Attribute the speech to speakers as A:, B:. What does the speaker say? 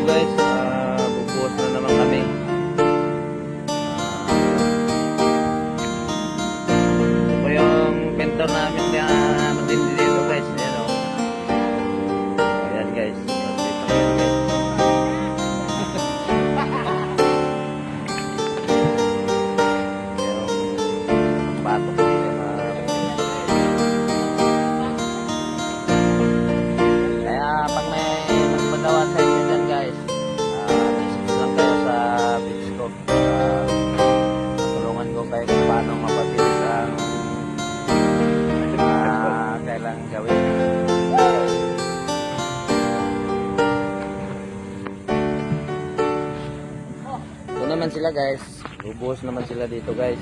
A: guys, bubuhos na naman kami. Ito po yung pintor namin matindi dito guys. Ayan o. Ayan guys. Batok dito na kaya pag may magpagawa sa inyo dyan guys, message lang kayo sa page ko. Tulungan ko kayo kung paano mapabilis ang kailangan gawin. Ito naman sila guys, bubuhos naman sila dito guys.